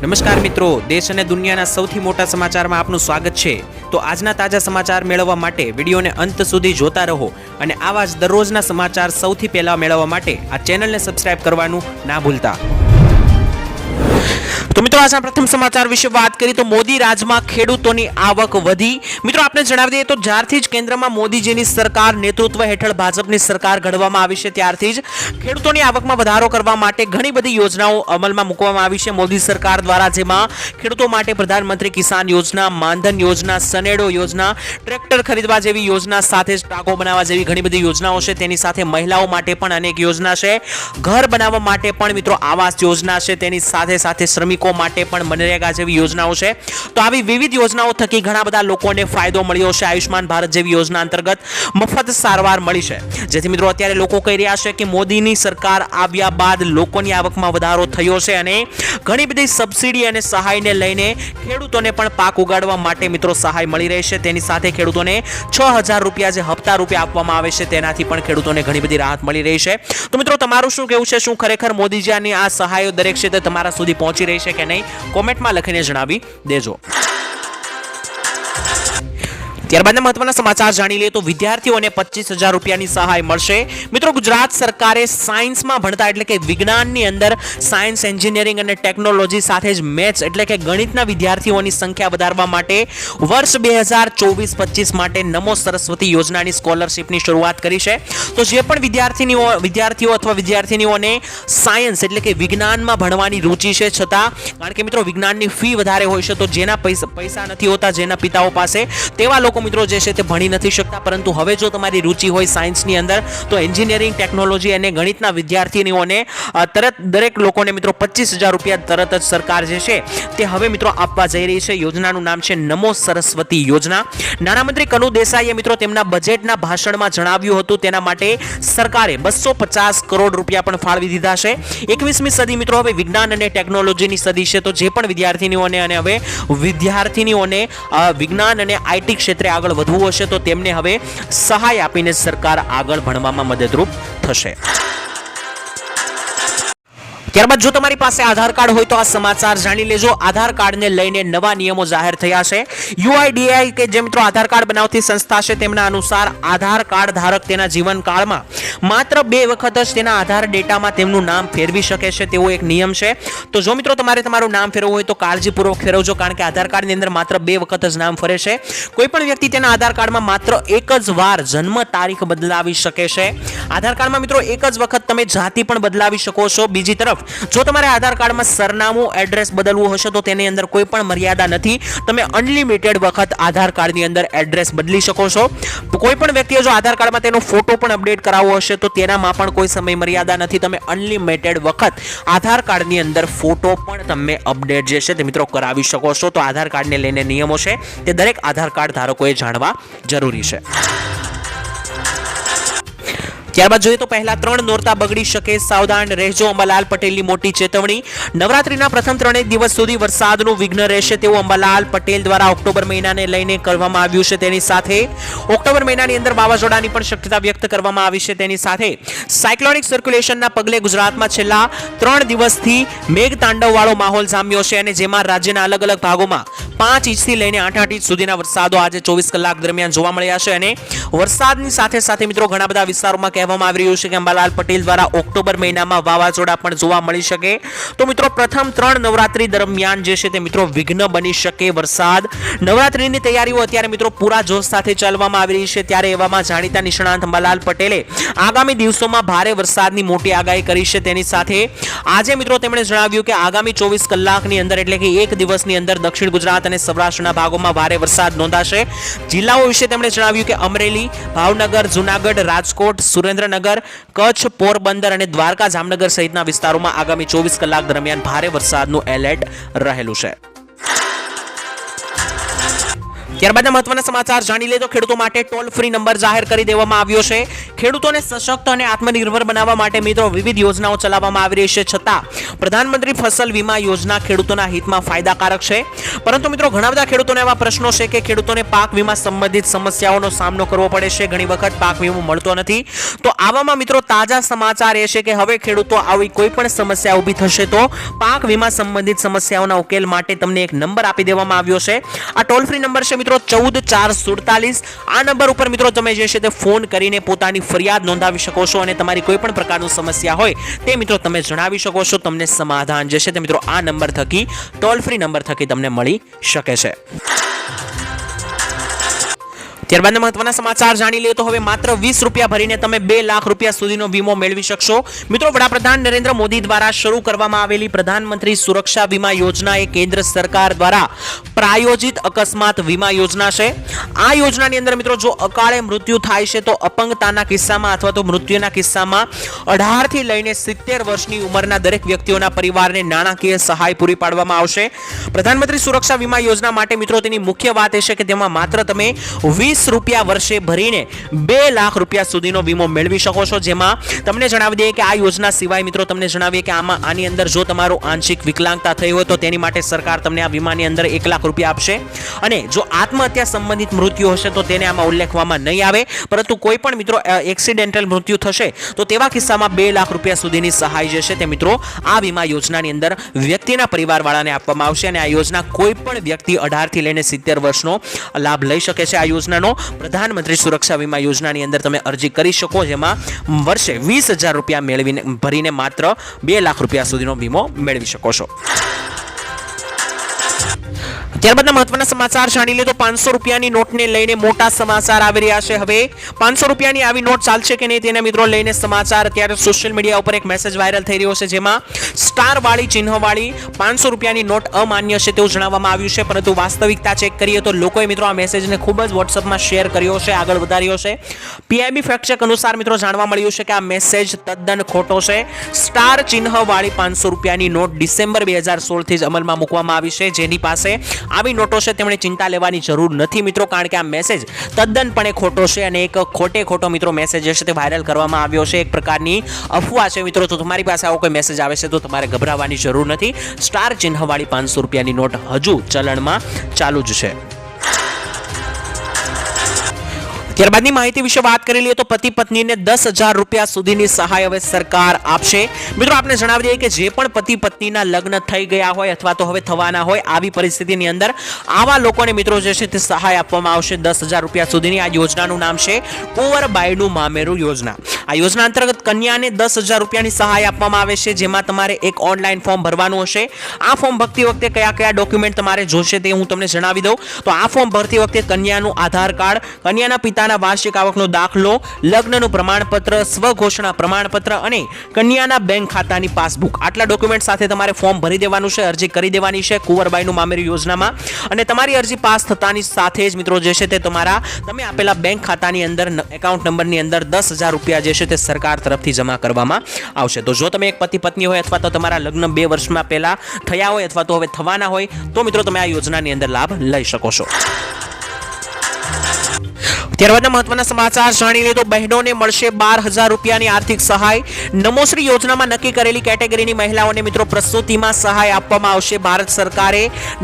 નમસ્કાર મિત્રો, દેશ અને દુનિયાના સૌથી મોટા સમાચારમાં આપનું સ્વાગત છે। તો આજના તાજા સમાચાર મેળવવા માટે વિડીયોને અંત સુધી જોતા રહો અને આવા જ દરરોજના સમાચાર સૌથી પહેલા મેળવવા માટે આ ચેનલને સબસ્ક્રાઇબ કરવાનું ના ભૂલતા। તો મિત્રો આજના પ્રથમ સમાચાર વિશે વાત કરીએ તો મોદી રાજમાં ખેડૂતોની આવક વધી। મિત્રો આપને જણાવી દઈએ તો જ્યારથી જ કેન્દ્રમાં મોદીજીની સરકાર નેતૃત્વ હેઠળ ભાજપની સરકાર ઘડવામાં આવી છે ત્યારથી જ ખેડૂતોની આવકમાં વધારો કરવા માટે ઘણી બધી યોજનાઓ અમલમાં મૂકવામાં આવી છે મોદી સરકાર દ્વારા, જેમાં ખેડૂતો માટે પ્રધાનમંત્રી કિસાન યોજના, માનધન યોજના, સનેડો યોજના, ટ્રેક્ટર ખરીદવા જેવી યોજના, સાથે જ ટાંકો બનાવવા જેવી ઘણી બધી યોજનાઓ છે। તેની સાથે મહિલાઓ માટે પણ અનેક યોજના છે, ઘર બનાવવા માટે પણ મિત્રો આવાસ યોજના છે, તેની સાથે સાથે શ્રમિકો માટે પણ મનરેગા જેવી યોજનાઓ છે। તો આવી વિવિધ યોજનાઓ થકી ઘણા બધા લોકોને ફાયદો મળ્યો છે। આયુષ્માન ભારત જેવી યોજના અંતર્ગત મફત સારવાર મળી છે, જેથી મિત્રો અત્યારે લોકો કહી રહ્યા છે કે મોદીની સરકાર આવ્યા બાદ લોકોની આવકમાં વધારો થયો છે અને ઘણી બધી સબસિડી અને સહાયને લઈને ખેડૂતોને પણ પાક ઉગાડવા માટે મિત્રો સહાય મળી રહી છે। તેની સાથે ખેડૂતોને 6000 રૂપિયા જે હપ્તા રૂપે આપવામાં આવે છે તેનાથી પણ ખેડૂતોને ઘણી બધી રાહત મળી રહી છે। તો મિત્રો તમારું શું કહેવું છે? શું ખરેખર મોદીજીની આ સહાયો દરેક ક્ષેત્રે તમારા સુધી પહોંચી રહી છે કે નહીં? કોમેન્ટમાં લખીને જણાવી દેજો। ત્યારબાદના મહત્વના સમાચાર જાણી લઈએ તો વિદ્યાર્થીઓને 25000 રૂપિયાની સહાય મળશે। મિત્રો ગુજરાત સરકારે સાયન્સમાં ભણતા એટલે કે વિજ્ઞાનની અંદર સાયન્સ, એન્જિનિયરિંગ અને ટેકનોલોજી સાથે જ મેથ્સ એટલે કે ગણિતના વિદ્યાર્થીઓની સંખ્યા વધારવા માટે વર્ષ 2024-25 માટે નમો સરસ્વતી યોજનાની સ્કોલરશિપની શરૂઆત કરી છે। તો જે પણ વિદ્યાર્થીઓ અથવા વિદ્યાર્થીનીઓને સાયન્સ એટલે કે વિજ્ઞાનમાં ભણવાની રુચિ છે, છતાં કારણ કે મિત્રો વિજ્ઞાનની ફી વધારે હોય છે, તો જેના પૈસા નથી હોતા, જેના પિતાઓ પાસે, તેવા લોકો મિત્રો જે છે તે ભણી નથી શકતા, પરંતુ હવે જો તમારી રુચિ હોય સાયન્સની અંદર તો એન્જિનિયરિંગ, ટેકનોલોજી અને ગણિતના વિદ્યાર્થીનીઓને તરત દરેક લોકોને મિત્રો 25000 રૂપિયા તરત જ સરકાર જે છે તે હવે મિત્રો આપવા જઈ રહી છે। યોજનાનું નામ છે નમો સરસ્વતી યોજના। નાણામંત્રી કનુ દેસાઈએ મિત્રો તેમના બજેટના ભાષણમાં જણાવ્યું હતું તેના માટે સરકારે 250 કરોડ રૂપિયા પણ ફાળવી દીધા છે। 21મી સદી મિત્રો હવે વિજ્ઞાન અને ટેકનોલોજીની સદી છે, તો જે પણ વિદ્યાર્થીનીઓને અને હવે વિદ્યાર્થીનીઓને વિજ્ઞાન અને આઈટી ક્ષેત્રે આગળ વધવું હશે તો તેમને હવે સહાય આપીને સરકાર આગળ ભણવામાં મદદરૂપ થશે। ત્યારબાદ જો તમારી પાસે આધાર કાર્ડ હોય તો આ સમાચાર જાણી લેજો। આધાર કાર્ડને લઈને નવા નિયમો જાહેર થયા છે। UIDAI કે જે મિત્રો આધાર કાર્ડ બનાવતી સંસ્થા છે તેમના અનુસાર આધાર કાર્ડ ધારક તેના જીવનકાળમાં માત્ર 2 વખત જ તેના આધાર ડેટામાં તેમનું નામ ફેરવી શકે છે તેવો એક નિયમ છે। તો જો મિત્રો તમારે તમારું નામ ફેરવવું હોય તો કાળજીપૂર્વક ફેરવજો, કારણ કે આધાર કાર્ડની અંદર માત્ર 2 વખત જ નામ ફરે છે। કોઈ પણ વ્યક્તિ તેના આધાર કાર્ડમાં માત્ર એક જ વાર જન્મ તારીખ બદલાવી શકે છે। આધાર કાર્ડમાં મિત્રો એક જ વખત તમે જાતિ પણ બદલાવી શકો છો। બીજી તરફ જો તમારે આધાર કાર્ડમાં સરનામું, એડ્રેસ બદલવું હશે તો તેની અંદર કોઈ પણ મર્યાદા નથી, તમે અનલિમિટેડ વખત આધાર કાર્ડની અંદર એડ્રેસ બદલી શકો છો। કોઈ પણ વ્યક્તિએ જો આધાર કાર્ડમાં તેનો ફોટો પણ અપડેટ કરાવવો હશે તો તેનામાં પણ કોઈ સમય મર્યાદા નથી, તમે અનલિમિટેડ વખત આધાર કાર્ડની અંદર ફોટો પણ તમે અપડેટ જે છે તે મિત્રો કરાવી શકો છો। તો આધાર કાર્ડને લઈને નિયમો છે તે દરેક આધાર કાર્ડ ધારકોએ જાણવા જરૂરી છે। ત્યારબાદ જોઈએ તો પહેલા 3 નોરતા બગડી શકે, સાવધાન રહેજો, અંબાલાલ પટેલની મોટી ચેતવણી। નવરાત્રીના પ્રથમ 3 દિવસ સુધી વરસાદનું વિઘ્ન રહેશે તેવું અંબાલાલ પટેલ દ્વારા ઓક્ટોબર મહિનાને લઈને કરવામાં આવ્યું છે। તેની સાથે ઓક્ટોબર મહિનાની અંદર વાવાઝોડાની પણ શક્યતા વ્યક્ત કરવામાં આવી છે। તેની સાથે સાયક્લોનિક સર્ક્યુલેશનના પગલે ગુજરાતમાં છેલ્લા 3 દિવસથી મેઘતાંડવ વાળો માહોલ જામ્યો છે અને જેમાં રાજ્યના અલગ અલગ ભાગોમાં 5 ઇંચથી લઈને 8 ઇંચ સુધીના વરસાદો આજે 24 કલાક દરમિયાન જોવા મળ્યા છે અને વરસાદની સાથે સાથે મિત્રો ઘણા બધા વિસ્તારોમાં કહેવામાં આવી રહ્યું છે કે અંબાલાલ પટેલ દ્વારા ઓક્ટોબર મહિનામાં વાવાઝોડા પણ જોવા મળી શકે। તો મિત્રો પ્રથમ 3 નવરાત્રી દરમિયાન જે છે તે મિત્રો વિઘ્ન બની શકે વરસાદ। નવરાત્રીની તૈયારીઓ અત્યારે મિત્રો પૂરા જોશ સાથે ચાલવામાં આવી રહી છે, ત્યારે એવામાં જાણીતા નિષ્ણાંત અંબાલાલ પટેલે આગામી દિવસોમાં ભારે વરસાદની મોટી આગાહી કરી છે। તેની સાથે આજે મિત્રો તેમણે જણાવ્યું કે આગામી 24 કલાકની અંદર એટલે કે એક દિવસની અંદર દક્ષિણ ગુજરાત અને સૌરાષ્ટ્રના ભાગોમાં ભારે વરસાદ નોંધાશે। જિલ્લાઓ વિશે તેમણે જણાવ્યું કે અમરેલી, ભાવનગર, જૂનાગઢ, રાજકોટ, સુરેન્દ્રનગર, કચ્છ, પોરબંદર અને દ્વારકા, જામનગર સહિતના વિસ્તારોમાં આગામી 24 કલાક દરમિયાન ભારે વરસાદનું એલર્ટ રહેલું છે। ત્યારબાદના મહત્વના સમાચાર જાણી લે તો ખેડૂતો માટે ટોલ ફ્રી નંબર જાહેર કરી દેવામાં આવ્યો છે. ખેડૂતોને સશક્ત અને આત્મનિર્ભર બનાવવા માટે મિત્રો વિવિધ યોજનાઓ ચલાવવામાં આવી રહી છે, છતાં પ્રધાનમંત્રી ફસલ વીમા યોજના ખેડૂતોના હિતમાં ફાયદાકારક છે. પરંતુ મિત્રો ઘણા બધા ખેડૂતોને એવા પ્રશ્નો છે કે ખેડૂતોને પાક વીમા સંબંધિત સમસ્યાઓનો સામનો કરવો પડે છે. ઘણી વખત પાક વીમો મળતો નથી. તો આવામાં મિત્રો તાજા સમાચાર એ છે કે હવે ખેડૂતો આવી કોઈ પણ સમસ્યા ઊભી થશે તો પાક વીમા સંબંધિત સમસ્યાઓના ઉકેલ માટે તમને એક નંબર આપી દેવામાં આવ્યો છે. આ ટોલ ફ્રી નંબર છે મિત્રો 14447. આ નંબર ઉપર મિત્રો તમે જે છે તે ફોન કરીને પોતાની ફરિયાદ નોંધાવી શકો છો અને તમારી કોઈ પણ પ્રકારની સમસ્યા હોય તે મિત્રો તમે જણાવી શકો છો. તમને સમાધાન જે છે તે મિત્રો આ નંબર થકી, ટોલ ફ્રી નંબર થકી તમને મળી શકે છે. ત્યારબાદના મહત્વના સમાચાર જાણી લઈએ તો હવે માત્ર 20 રૂપિયા ભરીને તમે 2 લાખ રૂપિયા સુધીનો વીમો મેળવી શકશો. મિત્રો વડાપ્રધાન નરેન્દ્ર મોદી દ્વારા શરૂ કરવામાં આવેલી પ્રધાનમંત્રી સુરક્ષા વીમા યોજના એ કેન્દ્ર સરકાર દ્વારા પ્રાયોજિત અકસ્માત વીમા યોજના છે. આ યોજનાની અંદર મિત્રો જો અકાળે મૃત્યુ થાય છે તો અપંગતાના કિસ્સામાં અથવા તો મૃત્યુના કિસ્સામાં 18 થી લઈને 70 વર્ષની ઉંમરના દરેક વ્યક્તિઓના પરિવારને નાણાકીય સહાય પૂરી પાડવામાં આવશે. પ્રધાનમંત્રી સુરક્ષા વીમા યોજના માટે મિત્રો તેની મુખ્ય વાત એ છે કે તેમાં માત્ર તમે 20 રૂપિયા વર્ષે ભરીને 2 લાખ રૂપિયા સુધીનો વીમો મેળવી શકો છો. જેમાં તમને જણાવી દઈએ કે આ યોજના સિવાય મિત્રો તમને જણાવીએ કે આની અંદર જો તમારું આંશિક વિકલાંગતા થઈ હોય તો તેની માટે સરકાર તમને આ વીમાની અંદર 1 લાખ રૂપિયા આપશે. અને જો આત્મહત્યા સંબંધિત મૃત્યુ હશે તો તેને આમાં ઉલ્લેખવામાં નહીં આવે, પરંતુ કોઈ પણ મિત્રો એક્સિડેન્ટલ મૃત્યુ થશે તો તેવા કિસ્સામાં 2 લાખ રૂપિયા સુધીની સહાય જે છે તે મિત્રો આ વીમા યોજનાની અંદર વ્યક્તિના પરિવારવાળાને આપવામાં આવશે. અને આ યોજના કોઈ પણ વ્યક્તિ 18 થી લઈને 70 વર્ષનો લાભ લઈ શકે છે. આ યોજનાનો પ્રધાનમંત્રી સુરક્ષા વીમા યોજનાની અંદર તમે અરજી કરી શકો, જેમાં વર્ષે 20,000 રૂપિયા ભરીને માત્ર 2 લાખ રૂપિયા સુધીનો વીમો મેળવી શકો છો. ત્યારબાદના મહત્વના સમાચાર જાણી લે તો 500 રૂપિયાની નોટને લઈને મોટા સમાચાર આવી રહ્યા છે. હવે 500 રૂપિયાની આવી નોટ ચાલશે કે નહીં તેના મિત્રો લઈને સમાચાર અત્યારે સોશિયલ મીડિયા ઉપર એક મેસેજ વાયરલ થઈ રહ્યો છે, જેમાં સ્ટાર વાળી ચિહ્નવાળી 500 રૂપિયાની નોટ અમાન્ય છે તેવું જણાવવામાં આવ્યું છે. પરંતુ વાસ્તવિકતા ચેક કરીએ તો લોકોએ મિત્રો આ મેસેજને ખૂબ જ વોટ્સઅપમાં શેર કર્યો છે, આગળ વધાર્યો છે. પીઆઈબી ફેક્ટ ચેક અનુસાર મિત્રો જાણવા મળ્યું છે કે આ મેસેજ તદ્દન ખોટો છે. સ્ટાર ચિહ્નવાળી 500 રૂપિયાની નોટ ડિસેમ્બર 2016 થી જ અમલમાં મૂકવામાં આવી છે. જેની પાસે આવી નોટો છે તેમણે ચિંતા લેવાની જરૂર નથી મિત્રો, કારણ કે આ મેસેજ તદ્દનપણે ખોટો છે અને એક ખોટો મિત્રો મેસેજ છે તે વાયરલ કરવામાં આવ્યો છે. એક પ્રકારની અફવા છે મિત્રો. તો તમારી પાસે આવો કોઈ મેસેજ આવે છે તો તમારે ગભરાવાની જરૂર નથી. સ્ટાર ચિહ્નવાળી 500 રૂપિયાની નોટ હજુ ચલણમાં ચાલુ જ છે. ત્યારબાદની માહિતી વિશે વાત કરી લઈએ તો પતિ પત્નીને 10,000 રૂપિયા સુધીની સહાય હવે સરકાર આપશે. મિત્રો આપણે જણાવી દઈએ કે જે પણ પતિ પત્નીના લગ્ન થઈ ગયા હોય અથવા તો હવે થવાના હોય, આવી પરિસ્થિતિની અંદર આવા લોકોને મિત્રો જે છે તે સહાય આપવામાં આવશે 10,000 રૂપિયા સુધીની. આ યોજનાનું નામ છે કુંવરબાઈનું મામેરું યોજના. આ યોજના અંતર્ગત કન્યાને 10,000 રૂપિયાની સહાય આપવામાં આવે છે, જેમાં તમારે એક ઓનલાઈન ફોર્મ ભરવાનું હશે. આ ફોર્મ ભરતી વખતે કયા ડોક્યુમેન્ટ તમારે જોશે તે હું તમને જણાવી દઉં. તો આ ફોર્મ ભરતી વખતે કન્યાનું આધાર કાર્ડ, કન્યાના પિતાના વાર્ષિક આવકનો દાખલો, લગ્નનું પ્રમાણપત્ર, સ્વઘોષણા પ્રમાણપત્ર અને કન્યાના બેંક ખાતાની પાસબુક, આટલા ડોક્યુમેન્ટ સાથે તમારે ફોર્મ ભરી દેવાનું છે. અરજી કરી દેવાની છે કુંવરબાઈનું મામેરું યોજનામાં. અને તમારી અરજી પાસ થતાની સાથે જ મિત્રો જે છે તે તમે આપેલા બેંક ખાતાની અંદર એકાઉન્ટ નંબરની અંદર 10,000 રૂપિયા જે છે તે સરકાર તરફથી જમા કરવામાં આવશે. તો જો તમે એક પતિ પત્ની હોય અથવા તો તમારા લગ્ન 2 વર્ષમાં પહેલા થયા હોય અથવા તો હવે થવાના હોય તો મિત્રો તમે આ યોજનાની અંદર લાભ લઈ શકો છો. ત્યારબાદના મહત્વના સમાચાર જાણી લઈએ તો બહેનોને મળશે 12,000 રૂપિયાની આર્થિક સહાય. નમોશ્રી યોજનામાં નક્કી કરેલી કેટેગરીની મહિલાઓને મિત્રો પ્રસૂતિમાં સહાય આપવામાં આવશે. ભારત સરકારે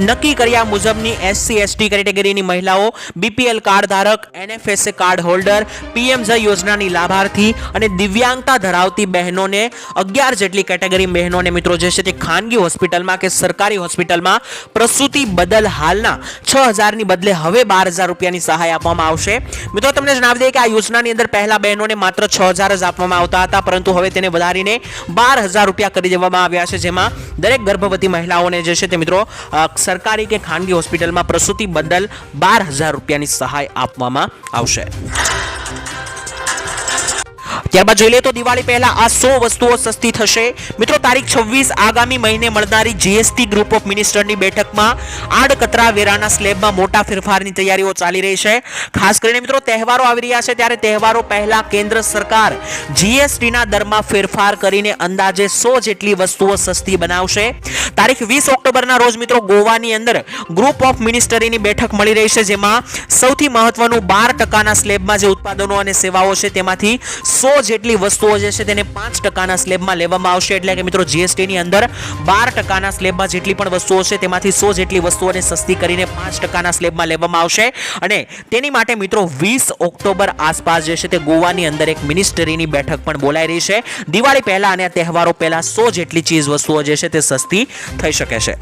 નક્કી કર્યા મુજબની SC/ST કેટેગરીની મહિલાઓ, BPL કાર્ડ ધારક, NFSA કાર્ડ હોલ્ડર, PMJ યોજનાની લાભાર્થી અને દિવ્યાંગતા ધરાવતી બહેનોને 11 જેટલી કેટેગરી બહેનોને મિત્રો જે છે તે ખાનગી હોસ્પિટલમાં કે સરકારી હોસ્પિટલમાં પ્રસૂતિ બદલ હાલના 6,000 ની બદલે હવે 12,000 રૂપિયાની સહાય આપવામાં આવશે. મિત્રો તમને જણાવી દઈએ કે આ યોજનાની અંદર પહેલા બહેનોને માત્ર 6,000 જ આપવામાં આવતા હતા, પરંતુ હવે તેને વધારીને 12,000 રૂપિયા કરી દેવામાં આવ્યા છે, જેમાં દરેક ગર્ભવતી મહિલાઓને જે છે તે મિત્રો સરકારી કે ખાનગી હોસ્પિટલમાં પ્રસૂતિ બદલ 12,000 રૂપિયાની સહાય આપવામાં આવશે. ત્યારબાદ જોઈ લે તો દિવાળી પહેલા આ 100 વસ્તુઓ સસ્તી થશે. મિત્રો તારીખ 26 આગામી મહિને મળનારી જીએસટી ગ્રુપ ઓફ મિનિસ્ટરની બેઠકમાં આડકતરા વેરાના સ્લેબમાં મોટા ફેરફારની તૈયારીઓ ચાલી રહી છે. ખાસ કરીને મિત્રો તહેવારો આવી રહ્યા છે ત્યારે તહેવારો પહેલા કેન્દ્ર સરકાર જીએસટીના દરમાં ફેરફાર કરીને અંદાજે 100 જેટલી વસ્તુઓ સસ્તી બનાવશે. તારીખ 20 ઓક્ટોબરના રોજ મિત્રો ગોવાની અંદર ગ્રુપ ઓફ મિનિસ્ટરીની બેઠક મળી રહી છે, જેમાં સૌથી મહત્વનું 12% સ્લેબમાં જે ઉત્પાદનો અને સેવાઓ છે તેમાંથી 100 જેટલી વસ્તુઓ જે છે તેને 5% સ્લેબમાં લેવામાં આવશે. એટલે કે મિત્રો જીએસટી ની અંદર 12% સ્લેબમાં જેટલી પણ વસ્તુઓ છે તેમાંથી 100 જેટલી વસ્તુઓને સસ્તી કરીને 5% સ્લેબમાં લેવામાં આવશે. અને તેની માટે મિત્રો 20 ઓક્ટોબર આસપાસ જે છે તે ગોવાની અંદર એક મિનિસ્ટરીની બેઠક પણ બોલાઈ રહી છે. દિવાળી પહેલા અને તહેવારો પહેલા 100 જેટલી ચીજ વસ્તુઓ જે છે તે સસ્તી થઈ શકે છે.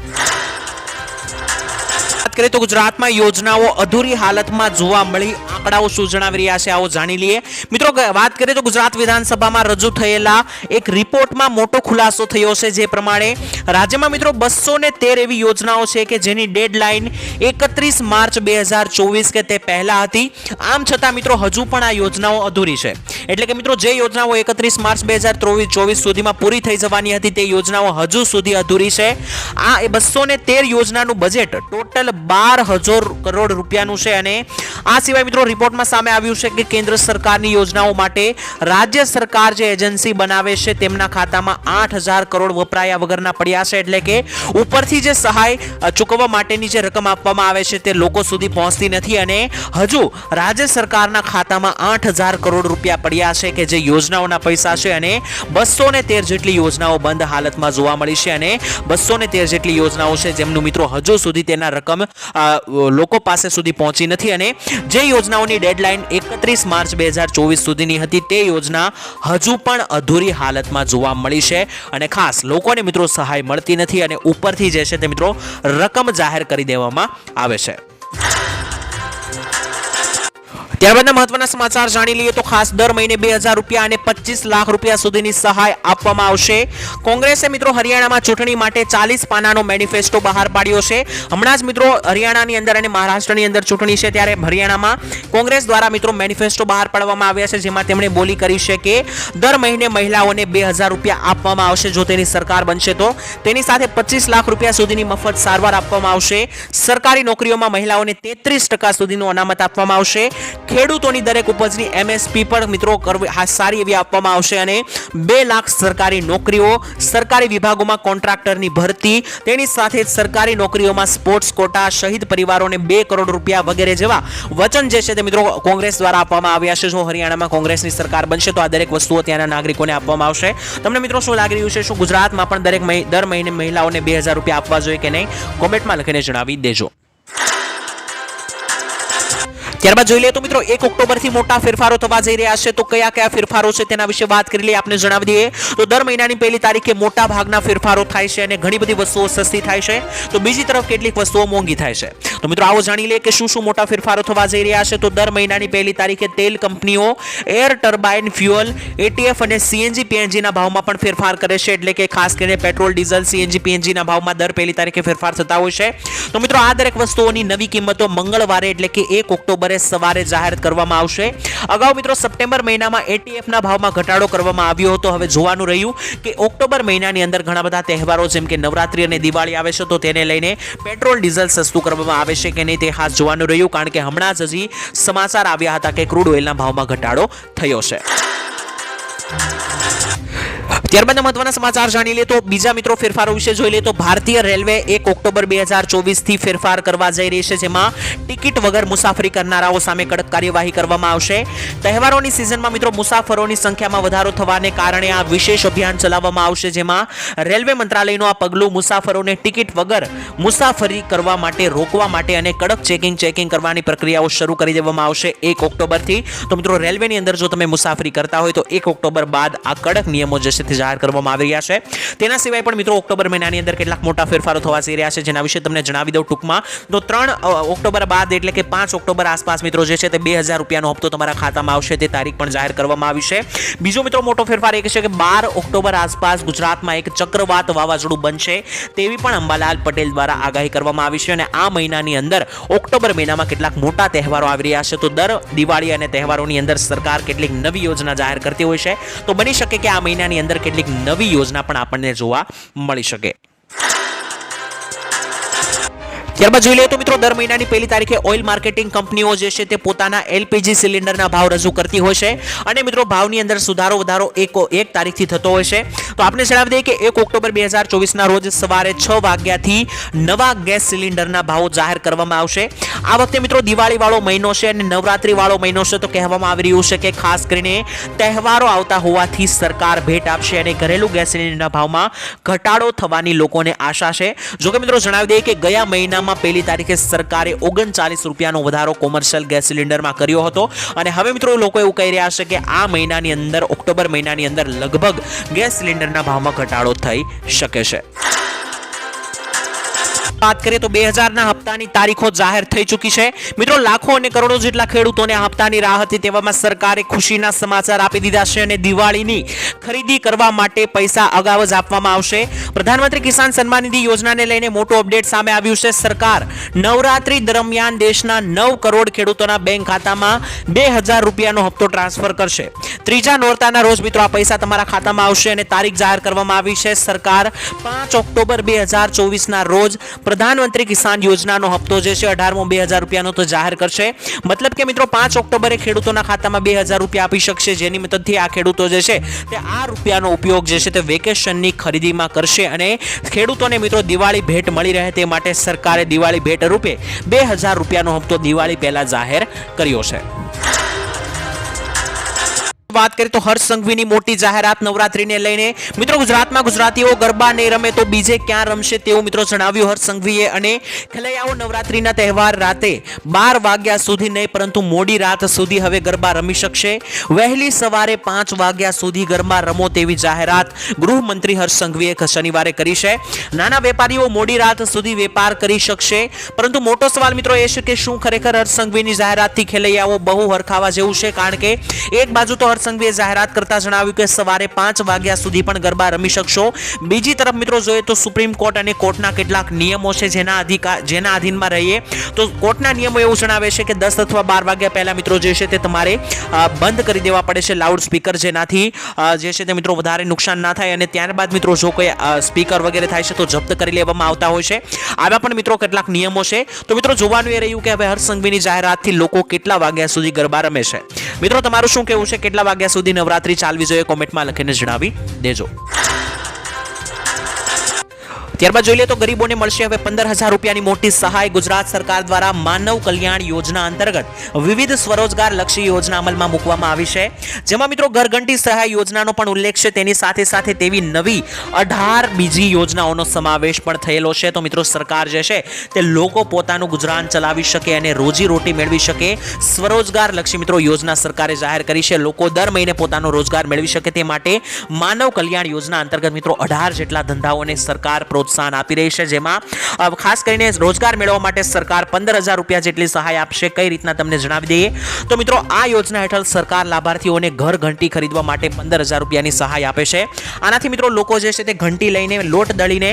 વાત કરીએ તો ગુજરાતમાં યોજનાઓ અધૂરી હાલતમાં જોવા મળી, આંકડાઓ શું જણાવી રહ્યા છે આવો જાણી લઈએ. મિત્રો વાત કરીએ તો ગુજરાત વિધાનસભામાં રજૂ થયેલા એક રિપોર્ટમાં મોટો ખુલાસો થયો છે, જે પ્રમાણે રાજ્યમાં મિત્રો 213 એવી યોજનાઓ છે કે જેની ડેડલાઇન 31 માર્ચ 2024 કે તે પહેલા હતી. આમ છતાં મિત્રો હજુ પણ આ યોજનાઓ અધૂરી છે. એટલે કે મિત્રો જે યોજનાઓ 31 માર્ચ 2024 સુધીમાં પૂરી થઈ જવાની હતી તે યોજનાઓ હજુ સુધી અધૂરી છે. આ 213 યોજનાનું બજેટ ટોટલ 12,000 કરોડ રૂપિયાનું છે. અને આ સિવાય મિત્રો રિપોર્ટમાં સામે આવ્યું છે કે કેન્દ્ર સરકારની યોજનાઓ માટે રાજ્ય સરકાર જે એજન્સી બનાવે છે તેમના ખાતામાં 8,000 કરોડ વપરાયા વગરના પડ્યા છે. એટલે કે ઉપરથી જે સહાય ચૂકવવા માટેની જે રકમ આપવામાં આવે છે તે લોકો સુધી પહોંચતી નથી અને હજુ રાજ્ય સરકારના ખાતામાં 8,000 કરોડ રૂપિયા પડ્યા છે કે જે યોજનાઓના પૈસા છે. અને 213 જેટલી યોજનાઓ બંધ હાલતમાં જોવા મળી છે અને 213 જેટલી યોજનાઓ છે જેમનું મિત્રો હજુ સુધી તેના રકમ લોકો પાસે સુધી પહોંચી નથી. અને જે યોજનાઓની ડેડલાઇન 31 માર્ચ 2024 સુધીની હતી તે યોજના હજુ પણ અધૂરી હાલતમાં જોવા મળી છે. અને ખાસ લોકોને મિત્રો સહાય મળતી નથી અને ઉપરથી જે છે તે મિત્રો રકમ જાહેર કરી દેવામાં આવે છે. ત્યારબાદના મહત્વના સમાચાર જાણી લઈએ તો ખાસ દર મહિને 2,000 રૂપિયા અને 25 લાખ રૂપિયા સુધીની સહાય આપવામાં આવશે. કોંગ્રેસે મિત્રો હરિયાણામાં ચૂંટણી માટે 40 પાનાનો મેનિફેસ્ટો બહાર પાડ્યો છે. હમણાં જ મિત્રો હરિયાણાની અંદર અને મહારાષ્ટ્રની અંદર ચૂંટણી છે ત્યારે હરિયાણામાં કોંગ્રેસ દ્વારા મિત્રો મેનિફેસ્ટો બહાર પાડવામાં આવ્યા છે, જેમાં તેમણે બોલી કરી છે કે દર મહિને મહિલાઓને 2,000 રૂપિયા આપવામાં આવશે જો તેની સરકાર બનશે તો. તેની સાથે 25 લાખ રૂપિયા સુધીની મફત સારવાર આપવામાં આવશે. સરકારી નોકરીઓમાં મહિલાઓને 33% સુધીનું અનામત આપવામાં આવશે. ખેડૂતોની દરેક ઉપજની એમએસપી પર મિત્રો સારી એવી આપવામાં આવશે. અને 2 લાખ સરકારી નોકરીઓ, સરકારી વિભાગોમાં કોન્ટ્રાક્ટરની ભરતી, તેની સાથે સરકારી નોકરીઓમાં સ્પોર્ટ્સ કોટા, શહીદ પરિવારોને 2 કરોડ રૂપિયા વગેરે જેવા વચન જે છે તે મિત્રો કોંગ્રેસ દ્વારા આપવામાં આવ્યા છે. જો હરિયાણામાં કોંગ્રેસની સરકાર બનશે તો આ દરેક વસ્તુઓ ત્યાંના નાગરિકોને આપવામાં આવશે. તમને મિત્રો શું લાગી રહ્યું છે? શું ગુજરાતમાં પણ દર મહિને મહિલાઓને 2,000 રૂપિયા આપવા જોઈએ કે નહીં? કોમેન્ટમાં લખીને જણાવી દેજો. ત્યારબાદ જોઈ લઈએ તો મિત્રો 1 ઓક્ટોબરથી મોટા ફેરફારો થવા જઈ રહ્યા છે. તો કયા કયા ફેરફારો છે તેના વિશે વાત કરી લઈએ. આપને જણાવી દઈએ તો દર મહિનાની પહેલી તારીખે મોટા ભાગના ફેરફારો થાય છે અને ઘણી બધી વસ્તુઓ સસ્તી થાય છે, તો બીજી તરફ કેટલીક વસ્તુઓ મોંઘી થાય છે. તો મિત્રો આવો જાણી લઈએ કે શું શું મોટા ફેરફારો થવા જઈ રહ્યા છે. તો દર મહિનાની પહેલી તારીખે તેલ કંપનીઓ એર ટર્બાઇન ફ્યુઅલ, એટીએફ અને સીએનજી પીએનજી ના ભાવમાં પણ ફેરફાર કરે છે. એટલે કે ખાસ કરીને પેટ્રોલ, ડીઝલ, સીએનજી પીએનજી ના ભાવમાં દર પહેલી તારીખે ફેરફાર થતા હોય છે. તો મિત્રો આ દરેક વસ્તુઓની નવી કિંમતો મંગળવારે એટલે કે 1 ઓક્ટોબરે સવારે જાહેર કરવામાં આવશે. અગાઉ મિત્રો સપ્ટેમ્બર મહિનામાં એટીએફ ના ભાવમાં ઘટાડો કરવામાં આવ્યો હતો. હવે જોવાનું રહ્યું કે ઓક્ટોબર મહિનાની અંદર ઘણા બધા તહેવારો જેમ કે નવરાત્રી અને દિવાળી આવે છે, તો તેને લઈને પેટ્રોલ ડીઝલ સસ્તું કરવામાં આવે છે કે નહીં તે ખાસ જોવાનું રહ્યું, કારણ કે હમણાં જ હજી સમાચાર આવ્યા હતા કે ક્રૂડ ઓઇલના ભાવમાં ઘટાડો થયો છે. ત્યારબાદ મહત્વના સમાચાર જાણી લે તો બીજા મિત્રો ફેરફારો વિશે જોઈ લે તો ભારતીય રેલવે 1 ઓક્ટોબર 2024 થી ફેરફાર કરવા જઈ રહી છે, જેમાં ટિકિટ વગર મુસાફરી કરનારાઓ સામે કડક કાર્યવાહી કરવામાં આવશે. તહેવારોની સિઝનમાં મિત્રો મુસાફરોની સંખ્યામાં વધારો થવાને કારણે આ વિશેષ અભિયાન ચલાવવામાં આવશે, જેમાં રેલવે મંત્રાલયનું આ પગલું મુસાફરોને ટિકિટ વગર મુસાફરી કરવા માટે રોકવા માટે અને કડક ચેકિંગ કરવાની પ્રક્રિયાઓ શરૂ કરી દેવામાં આવશે 1 ઓક્ટોબરથી. તો મિત્રો રેલવેની અંદર જો તમે મુસાફરી કરતા હોય તો 1 ઓક્ટોબર બાદ આ કડક નિયમો જે છે જાહેર કરવામાં આવી રહ્યા છે. તેના સિવાય પણ મિત્રો ઓક્ટોબર મહિનાની અંદર કેટલાક મોટા ફેરફારો થવા જઈ રહ્યા છે, જેના વિશે તમને જણાવી દઉં ટૂંકમાં. તો 3 ઓક્ટોબર બાદ એટલે કે 5 ઓક્ટોબર આસપાસ મિત્રો જે છે તે 2,000 રૂપિયાનો હપ્તો તમારા ખાતામાં આવશે, તે તારીખ પણ જાહેર કરવામાં આવી છે. બીજો મિત્રો મોટો ફેરફાર એ છે કે 12 ઓક્ટોબર આસપાસ ગુજરાતમાં એક ચક્રવાત વાવાઝોડું બનશે તેવી પણ અંબાલાલ પટેલ દ્વારા આગાહી કરવામાં આવી છે. અને આ મહિનાની અંદર ઓક્ટોબર મહિનામાં કેટલાક મોટા તહેવારો આવી રહ્યા છે, તો દર દિવાળી અને તહેવારોની અંદર સરકાર કેટલીક નવી યોજના જાહેર કરતી હોય છે. તો બની શકે કે આ મહિનાની અંદર કેટલીક નવી યોજના પણ આપણને જોવા મળી શકે. ત્યારબાદ જોઈ લઈએ તો મિત્રો દર મહિનાની પહેલી તારીખે ઓઇલ માર્કેટિંગ કંપનીઓ જે છે તે પોતાના એલપીજી સિલિન્ડરના ભાવ રજૂ કરતી હોય છે અને મિત્રો ભાવની અંદર સુધારો વધારો એક તારીખથી થતો હોય છે. તો આપણે જણાવી દઈએ કે 1 ઓક્ટોબર 2024ના રોજ સવારે 6 વાગ્યાથી નવા ગેસ સિલિન્ડરના ભાવો જાહેર કરવામાં આવશે. આ વખતે મિત્રો દિવાળી વાળો મહિનો છે અને નવરાત્રી વાળો મહિનો છે, તો કહેવામાં આવી રહ્યું છે કે ખાસ કરીને તહેવારો આવતા હોવાથી સરકાર ભેટ આપશે અને ઘરેલું ગેસ સિલિન્ડરના ભાવમાં ઘટાડો થવાની લોકોને આશા છે. જોકે મિત્રો જણાવી દઈએ કે ગયા મહિનામાં પહેલી તારીખે સરકારે 39 રૂપિયાનો વધારો કોમર્શિયલ ગેસ સિલિન્ડરમાં કર્યો હતો અને હવે મિત્રો લોકો એવું કહી રહ્યા છે કે આ મહિનાની અંદર ઓક્ટોબર મહિનાની અંદર લગભગ ગેસ સિલિન્ડરના ભાવમાં ઘટાડો થઈ શકે છે. વાત કરીએ તો 2000ના હપ્તાની તારીખો જાહેર થઈ ચૂકી છે. મિત્રો લાખો અને કરોડો જેટલા ખેડૂતોને આ હપ્તાની રાહ હતી, તેવામાં સરકારે ખુશીના સમાચાર આપી દીધા છે અને દિવાળીની ખરીદી કરવા માટે પૈસા અગાઉ જ આપવામાં આવશે. પ્રધાનમંત્રી કિસાન સન્માન નિધિ યોજનાને લઈને મોટું અપડેટ સામે આવ્યું છે. સરકાર નવરાત્રી દરમિયાન દેશના 9 કરોડ ખેડૂતોના બેંક ખાતામાં 2000 રૂપિયાનો હપ્તો ટ્રાન્સફર કરશે. ત્રીજા નોરતાના રોજ મિત્રો આ પૈસા તમારા ખાતામાં આવશે અને તારીખ જાહેર કરવામાં આવી છે. સરકાર 5 ઓક્ટોબર 2024ના રોજ પ્રધાનમંત્રી કિસાન યોજનાનો હપ્તો જે છે 18મો 2000 રૂપિયાનો તો જાહેર કરશે. મતલબ કે મિત્રો 5 ઓક્ટોબરે ખેડૂતોના ખાતામાં 2000 રૂપિયા આપી શકશે, જેની મદદથી આ ખેડૂતો જે છે તે આ રૂપિયાનો ઉપયોગ જે છે તે વેકેશનની ખરીદીમાં કરશે અને ખેડૂતોને મિત્રો દિવાળી ભેટ મળી રહે તે માટે સરકારે દિવાળી ભેટ રૂપે 2000 રૂપિયાનો હપ્તો દિવાળી પહેલા જાહેર કર્યો છે. વાત કરીએ તો હર્ષ સંઘવીની મોટી જાહેરાત નવરાત્રીને લઈને. મિત્રો ગુજરાતમાં ગુજરાતીઓ ગરબા નહીં રમે તો બીજે ક્યાં રમશે તેવું મિત્રો જણાવ્યું હર્ષ સંઘવીએ અને ખેલૈયાઓ નવરાત્રીના તહેવાર રાતે 12 વાગ્યા સુધી નહીં પરંતુ મોડી રાત સુધી હવે ગરબા રમી શકશે. વહેલી સવારે 5 વાગ્યા સુધી ગરબા રમો તેવી જાહેરાત ગૃહમંત્રી હર્ષ સંઘવીએ શનિવારે કરી છે. નાના વેપારીઓ મોડી રાત સુધી વેપાર કરી શકશે, પરંતુ મોટો સવાલ મિત્રો એ છે કે શું ખરેખર હર્ષ સંઘવીની જાહેરાતથી ખેલૈયાઓ બહુ હરખાવા જેવું છે? કારણ કે એક બાજુ તો સંઘવીએ જાહેરાત કરતા જણાવ્યું કે સવારે 5 વાગ્યા સુધી પણ ગરબા રમી શકશો. બીજી તરફ મિત્રો જોઈએ તો સુપ્રીમ કોર્ટ અને કોર્ટના કેટલાક નિયમો છે જેના આધીનમાં રહીએ તો કોર્ટના નિયમો એવું જણાવે છે કે 10 અથવા 12 વાગ્યા પહેલા મિત્રો જે છે તે તમારે બંધ કરી દેવા પડે છે લાઉડ સ્પીકર, જેનાથી જે છે તે મિત્રો વધારે નુકસાન ના થાય અને ત્યારબાદ મિત્રો જો કોઈ સ્પીકર વગેરે થાય છે તો જપ્ત કરી લેવામાં આવતા હોય છે. આવા પણ મિત્રો કેટલાક નિયમો છે. તો મિત્રો જોવાનું એ રહ્યું કે હવે હર્ષ સંઘવીની જાહેરાતથી લોકો કેટલા વાગ્યા સુધી ગરબા રમે છે. મિત્રો તમારું શું કહેવું છે? કેટલા વાગ્યા સુધી નવરાત્રી ચાલવી જોઈએ? કોમેન્ટમાં લખીને જણાવી દેજો. ત્યારબાદ જોઈ લે તો ગરીબોને મળશે હવે 15,000 રૂપિયાની મોટી સહાય. ગુજરાત સરકાર દ્વારા માનવ કલ્યાણ યોજના અંતર્ગત વિવિધ સ્વરોજગાર લક્ષી યોજના અમલમાં મૂકવામાં આવી છે, જેમાં મિત્રો ઘરઘંટી સહાય યોજનાનો પણ ઉલ્લેખ છે. તેની સાથે સાથે તેવી નવી 18 બીજી યોજનાઓનો સમાવેશ પણ થયેલો છે. તો મિત્રો સરકાર જે છે તે લોકો પોતાનું ગુજરાન ચલાવી શકે અને રોજી રોટી મેળવી શકે સ્વરોજગાર લક્ષી મિત્રો યોજના સરકારે જાહેર કરી છે. લોકો દર મહિને પોતાનો રોજગાર મેળવી શકે તે માટે માનવ કલ્યાણ યોજના અંતર્ગત મિત્રો 18 જેટલા ધંધાઓને સરકાર પ્રોત્સાહન આપી રહી છે, જેમાં ખાસ કરીને રોજગાર મેળવવા માટે સરકાર 15,000 રૂપિયા જેટલી સહાય આપશે. કઈ રીતના તમને જણાવી દઈએ તો મિત્રો આ યોજના હેઠળ સરકાર લાભાર્થીઓને ઘર ઘંટી ખરીદવા માટે 15,000 રૂપિયાની સહાય આપે છે. આનાથી મિત્રો લોકો જે છે તે ઘંટી લઈને લોટ દળીને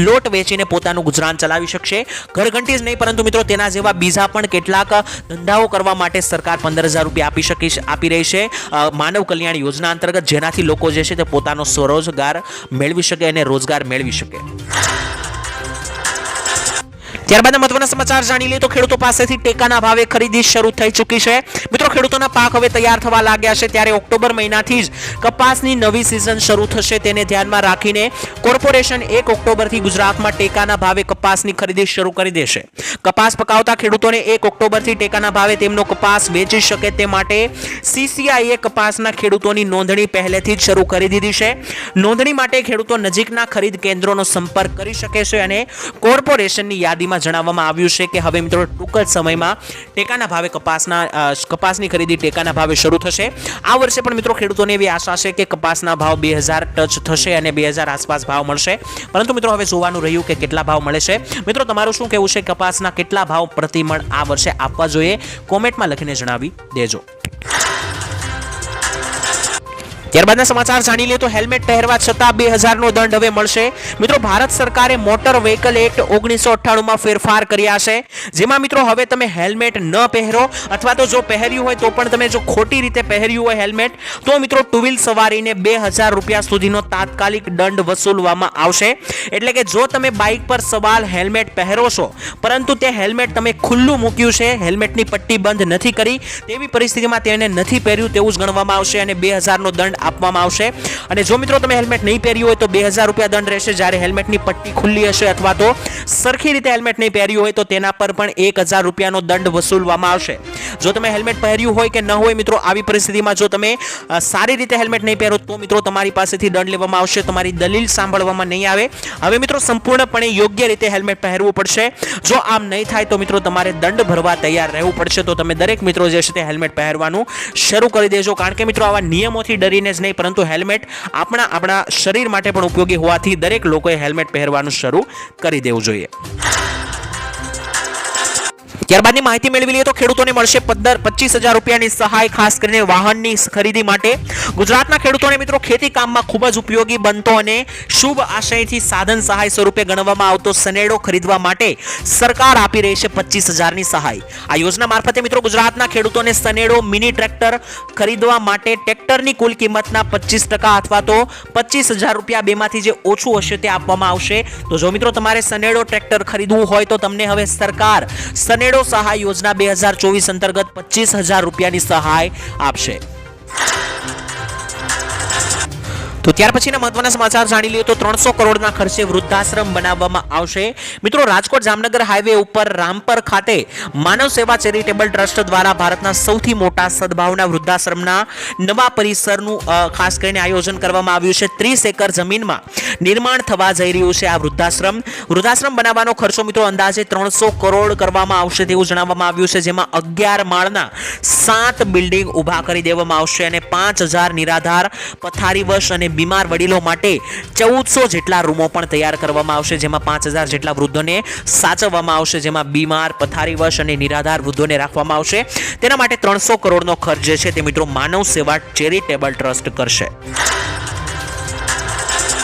લોટ વેચીને પોતાનું ગુજરાન ચલાવી શકશે. ઘર ઘંટી જ નહીં પરંતુ મિત્રો તેના જેવા બીજા પણ કેટલાક ધંધાઓ કરવા માટે સરકાર 15,000 રૂપિયા આપી રહી છે માનવ કલ્યાણ યોજના અંતર્ગત, જેનાથી લોકો જે છે તે પોતાનો સ્વરોજગાર મેળવી શકે અને રોજગાર મેળવી શકે. ત્યારબાદ મહત્વના સમાચાર જાણી લઈએ તો ખેડૂતો પાસેથી ટેકાના ભાવે ખરીદી શરૂ થઈ ચૂકી છે. મિત્રો ખેડૂતોના પાક હવે તૈયાર થવા લાગ્યા છે, ત્યારે ઓક્ટોબર મહિનાથી જ કપાસની નવી સિઝન શરૂ થશે. તેને ધ્યાનમાં રાખીને કોર્પોરેશન 1 ઓક્ટોબરથી ગુજરાતમાં ટેકાના ભાવે કપાસની ખરીદી શરૂ કરી દેશે. કપાસ પકાવતા ખેડૂતોને 1 ઓક્ટોબરથી ટેકાના ભાવે તેમનો કપાસ વેચી શકે તે માટે CCIએ કપાસના ખેડૂતોની નોંધણી પહેલેથી જ શરૂ કરી દીધી છે. નોંધણી માટે ખેડૂતો નજીકના ખરીદ કેન્દ્રોનો સંપર્ક કરી શકે છે અને કોર્પોરેશનની યાદીમાં જણાવવામાં આવ્યું છે કે હવે મિત્રો ટૂંક જ સમયમાં ટેકાના ભાવે કપાસની ખરીદી ટેકાના ભાવે શરૂ થશે. આ વર્ષે પણ મિત્રો ખેડૂતોને એવી આશા છે કે કપાસના ભાવ 2000 ટચ થશે અને 2000 આસપાસ ભાવ મળશે, પરંતુ મિત્રો હવે જોવાનું રહ્યું કે કેટલા ભાવ મળે છે. મિત્રો તમારું શું કહેવું છે? કપાસના કેટલા ભાવ પ્રતિમણ આ વર્ષે આપવા જોઈએ? કોમેન્ટમાં લખીને જણાવી દેજો. ત્યારબાદના સમાચાર જાણી લે તો હેલ્મેટ પહેરવા છતાં 2000 નો દંડ હવે મળશે. મિત્રો ભારત સરકારે મોટર વ્હીકલ એક્ટ 1998 માં ફેરફાર કર્યા છે, જેમાં મિત્રો હવે તમે હેલ્મેટ ન પહેરો અથવા તો જો પહેર્યું હોય તો પણ તમે જો ખોટી રીતે પહેર્યું હોય હેલ્મેટ તો મિત્રો ટુ વ્હીલ સવારીને 2000 રૂપિયા સુધીનો તાત્કાલિક દંડ વસૂલવામાં આવશે. એટલે કે જો તમે બાઇક પર સવાલ હેલ્મેટ પહેરો છો પરંતુ તે હેલ્મેટ તમે ખુલ્લું મૂક્યું છે, હેલ્મેટની પટ્ટી બંધ નથી કરી, તેવી પરિસ્થિતિમાં તેને નથી પહેર્યું તેવું જ ગણવામાં આવશે અને 2000 નો દંડ આપવામાં આવશે. અને જો મિત્રો તમે હેલ્મેટ નહીં પહેર્યું હોય તો 2000 રૂપિયા દંડ રહેશે. જ્યારે હેલ્મેટની પટ્ટી ખુલ્લી હશે અથવા તો સરખી રીતે હેલ્મેટ નહીં પહેર્યું હોય તો તેના પર પણ 1000 રૂપિયાનો દંડ વસૂલવામાં આવશે. જો તમે હેલ્મેટ પહેર્યું હોય કે ન હોય મિત્રો, આવી પરિસ્થિતિમાં જો તમે સારી રીતે હેલ્મેટ નહીં પહેરો તો મિત્રો તમારી પાસેથી દંડ લેવામાં આવશે, તમારી દલીલ સાંભળવામાં નહીં આવે. હવે મિત્રો સંપૂર્ણપણે યોગ્ય રીતે હેલ્મેટ પહેરવું પડશે. જો આમ નહીં થાય તો મિત્રો તમારે દંડ ભરવા તૈયાર રહેવું પડશે. તો તમે દરેક મિત્રો જે છે તે હેલ્મેટ પહેરવાનું શરૂ કરી દેજો, કારણ કે મિત્રો આવા નિયમોથી ડરીને જ નહીં પરંતુ હેલ્મેટ આપણા શરીર માટે પણ ઉપયોગી હોવાથી દરેક લોકોએ હેલ્મેટ પહેરવાનું શરૂ કરી દેવું જોઈએ. ત્યારબાદની માહિતી મેળવી લઈએ તો ખેડૂતોને મળશે 25,000 રૂપિયાની સહાય, ખાસ કરીને વાહનની ખરીદી માટે. ગુજરાતના ખેડૂતોને મિત્રો ખેતી કામમાં ખૂબ જ ઉપયોગી બનતો અને શુભ આશયથી સાધન સહાય સ્વરૂપે ગણવામાં આવતો સનેડો ખરીદવા માટે સરકાર આપી રહી છે 25,000ની સહાય. આ યોજના મારફતે મિત્રો ગુજરાતના ખેડૂતોને સનેડો મિની ટ્રેક્ટર ખરીદવા માટે ટ્રેક્ટરની કુલ કિંમતના 25% અથવા તો 25,000 રૂપિયા બેમાંથી જે ઓછું હશે તે આપવામાં આવશે. તો જો મિત્રો તમારે સનેડો ટ્રેક્ટર ખરીદવું હોય તો તમને હવે સરકાર સનેડો સહાય યોજના 2024 અંતર્ગત 25,000 રૂપિયાની સહાય આપશે. તો ત્યાર પછીના મહત્વના સમાચાર જાણી લઈએ તો 300 કરોડના ખર્ચે વૃદ્ધાશ્રમ બનાવવામાં આવશે. મિત્રો રાજકોટ જામનગર હાઈવે ઉપર રામપર ખાતે માનવ સેવા ચેરિટેબલ ટ્રસ્ટ દ્વારા ભારતના સૌથી મોટા સદભાવના વૃદ્ધાશ્રમના નવા પરિસરનું ખાસ કરીને આયોજન કરવામાં આવ્યું છે. 30 એકર જમીનમાં નિર્માણ થવા જઈ રહ્યું છે આ વૃદ્ધાશ્રમ બનાવવાનો ખર્ચો મિત્રો અંદાજે 300 કરોડ કરવામાં આવશે તેવું જણાવવામાં આવ્યું છે, જેમાં 11 માળના 7 બિલ્ડિંગ ઊભા કરી દેવામાં આવશે અને 5000 નિરાધાર, પથારીવશ અને બીમાર વડીલો માટે 1400 જેટલા રૂમો પણ તૈયાર કરવામાં આવશે, જેમાં 5000 જેટલા વૃદ્ધોને સાચવવામાં આવશે, જેમાં બીમાર, પથારીવશ અને નિરાધાર વૃદ્ધોને રાખવામાં આવશે. તેના માટે 300 કરોડનો ખર્ચ જે છે તે મિત્રો માનવ સેવા ચેરિટેબલ ટ્રસ્ટ કરશે.